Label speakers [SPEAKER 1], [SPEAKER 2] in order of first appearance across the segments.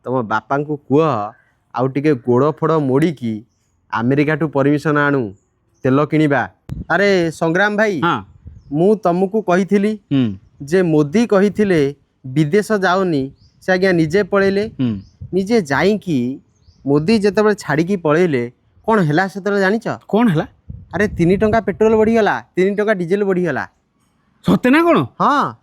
[SPEAKER 1] तुम बापा को कह आउ टिके गोड़ फोड़ मोड़िकी अमेरिका टू परमिशन आणु तेल किणवा। अरे संग्राम भाई
[SPEAKER 2] हाँ
[SPEAKER 1] मु तुमको कही जे मोदी कही विदेश जाऊनी से आज्ञा निजे पलैले निजे जाइकी मोदी जिते छाड़ी पलैले कौन है से जानिच
[SPEAKER 2] कौन है?
[SPEAKER 1] अरे 3 टंका पेट्रोल बढ़ीगला 3 टंका डीजेल बढ़ीगला।
[SPEAKER 2] सत्य ना कौन?
[SPEAKER 1] हाँ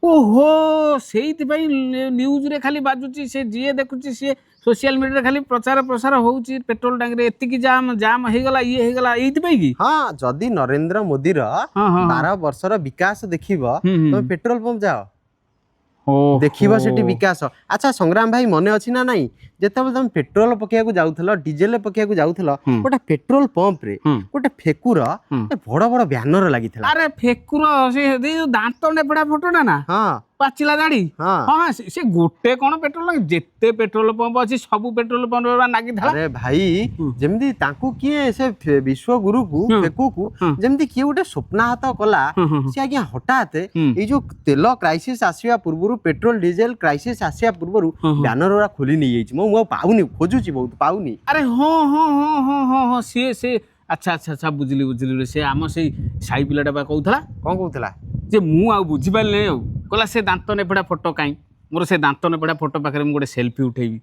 [SPEAKER 2] ओहो से न्यूज रे खाली बाजुची से जी देखुची सी सोशल मीडिया खाली प्रचार प्रसार होउची पेट्रोल टैंक रे एतिकी जाम जाम हेगला ये हेगला एइति पई की।
[SPEAKER 1] हाँ जदि नरेंद्र मोदी रो 12 वर्षर विकास देखिबो तुम पेट्रोल पंप जाओ देखिबो सेठी विकास। अच्छा संग्राम भाई मने अछि ना नहीं जेतेबेले तुम पेट्रोल पकेया को जाउथलो डीजेल पकेया को जाउथलो गोटे पेट्रोल पंप रे गोटे फेकुर बड़ बड़ बैनर लागिथला।
[SPEAKER 2] अरे फेकुर से दांत नेपड़ा फोटोटा ना
[SPEAKER 1] हाँ
[SPEAKER 2] पाचिला दाढ़ी
[SPEAKER 1] हाँ
[SPEAKER 2] हाँ से गोटे कौन पेट्रोल जेते पेट्रोल पंप अच्छी सब पेट्रोल पंप नागी था।
[SPEAKER 1] अरे भाई जेमती तांकू किए से विश्व गुरु को फेकू को जेमती किए गोटे स्वप्नाहत कला से आज्ञा हठात ये जो तेल क्राइसिस आसिया पूर्व पेट्रोल डीजेल क्राइसिस आसिया पूर्व बैनर गुरा खोली नहीं जाइछि मो पाउनी खोजुछि बहुत पाउनी।
[SPEAKER 2] अरे हाँ हाँ हाँ हाँ हाँ हाँ से अच्छा अच्छा अच्छा बुझली बुझली से आम से साई पिलाटा बा कहूथला
[SPEAKER 1] कौन कहूथला
[SPEAKER 2] जे मु आ बुझी पाइले आ कहला से दांत नेपड़ा फोटो काई मोर से दांत नेपड़ा फोटो पाखरे मु गोटे सेल्फी उठेबी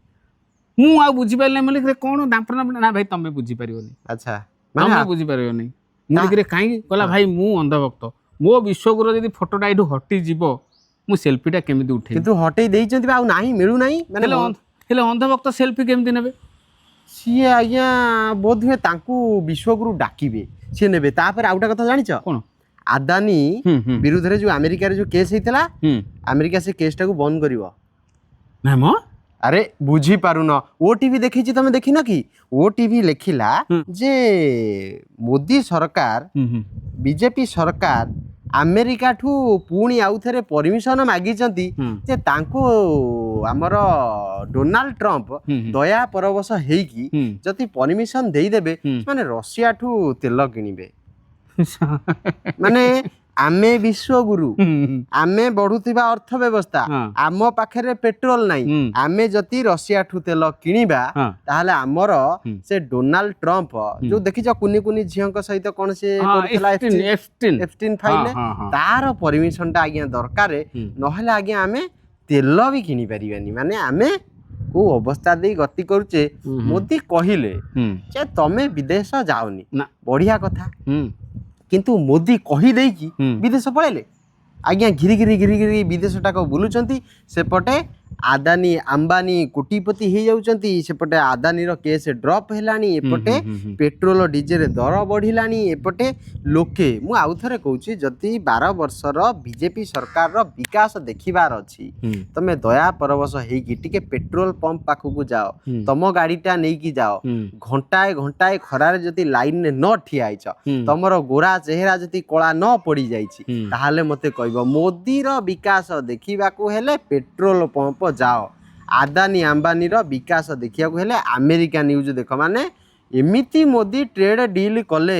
[SPEAKER 2] मु आ बुझी पाइले मले कोन दांत नेपड़ा ना भाई तमे बुझी परियोनी।
[SPEAKER 1] अच्छा
[SPEAKER 2] तमे बुझी परियोनी मुले काई कहला भाई मु अंधभक्त मो विश्वगुरु जदी फोटोटा एठू हटी जीवो मु सेल्फीटा केमिति उठेबी
[SPEAKER 1] किंतु हटेई देइचंती बा नाही मिलु नाही माने
[SPEAKER 2] हेले अंधभक्त सेल्फी केमिति नेबे
[SPEAKER 1] सीए आज्ञा बोध हुए तांकू विश्वगुरु डाकिबे सी नेबे तापर आउटा कथा जानिच
[SPEAKER 2] कोन
[SPEAKER 1] आदानी विरुद्ध रे जो अमेरिका रे जो केस हेतला अमेरिका से केसटा को बंद करिवो
[SPEAKER 2] ना मो।
[SPEAKER 1] अरे बुझी पारुन ओटीवी देखिछि तमे देखिन कि ओटीवी लेखिला जे मोदी सरकार बीजेपी सरकार अमेरिका ठू पुणी आउ थे परमिशन मागिचंती जे तांको हमर डोनाल्ड ट्रंप दया परवश हेकी जति परमिशन देई देबे माने रशिया ठू तेल किनिबे माने आमे विश्वगुरु आमे बढ़ुथिबा अर्थ व्यवस्था आम पाखरे पेट्रोल नाही आमे जति रशिया ठू तेल किनिबा ताहले हमर से डोनाल्ड ट्रंप जो देखिछ कुनी कुनी झियंक सहित कोन से करथला एफस्टीन फाइल तार परमिशन ता आज्ञा दरकार नहले आज्ञा आमे तेल भी किनि परिबानी माने आमे को अवस्था दे गति करूचे मोदी कहिले जे तमे विदेश जाओनी बढ़िया कथा किंतु मोदी कही देकी विदेश पळेले आज्ञा घिरी घिरी घिरी घिरी विदेश टाक बुलुचंती सेपटे आदानी अंबानी कोटिपति हो जाउचंती सेपटे आदानी रो केस ड्रॉप हेलानी एपटे पेट्रोल डीजेल दर बढ़िलानी एपटे लोके मु आउ थरे कहूची जति 12 वर्षर बीजेपी सरकार रो विकास देखिबार अछि तमे दया परवश हेकी टिके पेट्रोल पंप पाखकु जाओ तम गाड़ीटा नेकी जाओ घंटाए घंटाए खरारे जति लाइन ने न ठिया आइछ तमरो गोरा चेहरा जति कला न पड़ी जाइछि ताहाले मते कहबो मोदी रो विकास देखिबाकू हेले पेट्रोल पंप जाओ आदानी अंबानी रो विकास देखिया को हेले अमेरिका न्यूज देख माने एमिति मोदी ट्रेड डील कले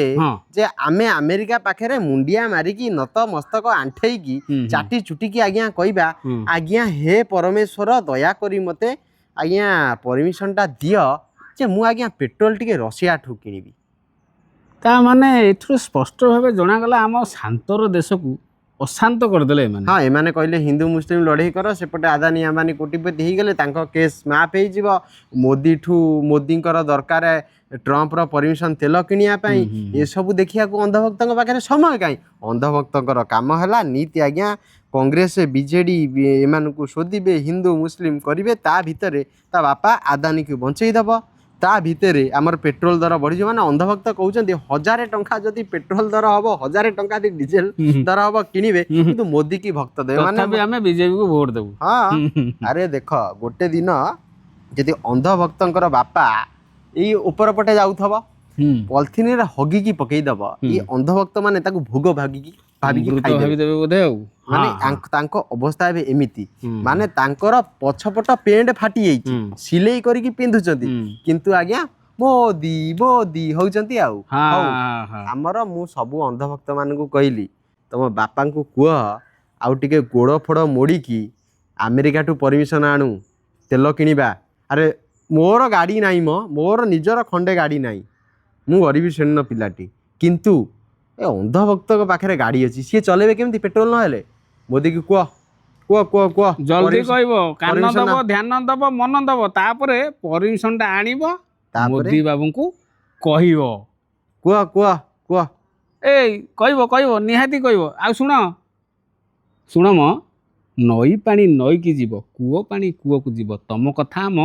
[SPEAKER 1] जे आमे अमेरिका पाखरे मुंडिया मारिकी नत मस्तक आंठेई की चाटी चुटी की आज्ञा कहबा आज्ञा हे परमेश्वर दया करी मते आज्ञा परमिशन टा दियो जे मु आज्ञा पेट्रोल टिके रशिया ठू किनिबी
[SPEAKER 2] ता माने एथु स्पष्ट भाबे जणा गला हम शांतर देश को अशांत करदेले एमाने।
[SPEAKER 1] हाँ एमाने कहले हिंदू मुस्लिम लड़ाई कर सेपटे आदानी अंबानी कोटिपति हो गले तांको केस माफ हो जिवो मोदी ठू मोदी दरकार ट्रंप रो परमिशन तेल किनिया पई ए सब देखिया को अंधभक्तଙ୍କ पाखरे समय काई अंधभक्तଙ୍କର काम हला नीति आज्ञा कांग्रेस बीजेडी एमान को शोधिबे हिंदू मुस्लिम करिवे ता भितरे ता बापा आदानी को बंचई दबो ता भितरे आमर पेट्रोल दर बढ़ी माने अंधभक्त कहउचंती 1000 टंका जदि पेट्रोल दर हबो 1000 टंका दि डीजेल दर हबो किनिबे किंतु मोदी की भक्त देव माने
[SPEAKER 2] तथापि हमें बीजेपी को वोट देबू।
[SPEAKER 1] हां अरे देखो गोटे दिन जदि अंधभक्तଙ୍କର बापा ई ऊपर पटे जाउथबो पॉलिथिन रे हगी की पकई दबो ई अंधभक्त माने ताकू भोग भागी की
[SPEAKER 2] भाभी देबे बोधे
[SPEAKER 1] माने तांको अवस्था एबे एमिति माने तांकर पछपट पेंट फाटी जाइछि सिलाई करी की पिंधुचंती किंतु आज्ञा मोदी मोदी होउचंती आउ हमर मु सब अंधभक्त मान को कहली तुम बापा को कह आउ टिके गोड़ फोड़ मोड़ी की अमेरिका टू परमिशन आणु तेल किनिबा ଆରେ ମୋର ଗାଡ଼ି ନାହିଁ ମୋର ନିଜର ଖଣ୍ଡେ ଗାଡ଼ି ନାହିଁ। ମୁଁ ଗରିବ ଶ୍ରେଣୀର ପିଲାଟି, କିନ୍ତୁ ଏ ଅନ୍ଧଭକ୍ତଙ୍କ ପାଖରେ ଗାଡ଼ି ଅଛି, ସିଏ ଚଲେଇବେ କେମିତି ପେଟ୍ରୋଲ ନହେଲେ? ମୋଦିକି କୁହ କୁହ କୁହ କୁହ।
[SPEAKER 2] ଜଲ୍ଦି କହିବ, କାନ
[SPEAKER 1] permission
[SPEAKER 2] ଦବ, ଧ୍ୟାନ ଦବ, ମନ ଦବ, ତାପରେ ପରମିଶନଟା ଆଣିବ,
[SPEAKER 1] ତାପରେ
[SPEAKER 2] ମୋଦି ବାବୁଙ୍କୁ କହିବ।
[SPEAKER 1] କୁହ କୁହ କୁହ।
[SPEAKER 2] ଏଇ କହିବ ନିହାତି କହିବ। ଆଉ ଶୁଣ ମ, ନଈ ପାଣି ନଈକି ଯିବ, କୂଅ ପାଣି କୂଅକୁ ଯିବ, ତମ କଥା ଆମ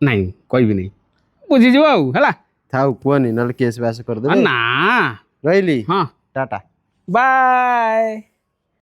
[SPEAKER 2] ନାଇଁ କହିବି ନାହିଁ, ବୁଝିଯିବ ଆଉ ହେଲା।
[SPEAKER 1] ଥାଉ କୁହନି, ନହେଲେ କେସ୍ ବାସ୍ କରିଦେବେ।
[SPEAKER 2] ନା
[SPEAKER 1] ରହିଲି,
[SPEAKER 2] ହଁ,
[SPEAKER 1] ଟାଟା।
[SPEAKER 2] ବାଏ।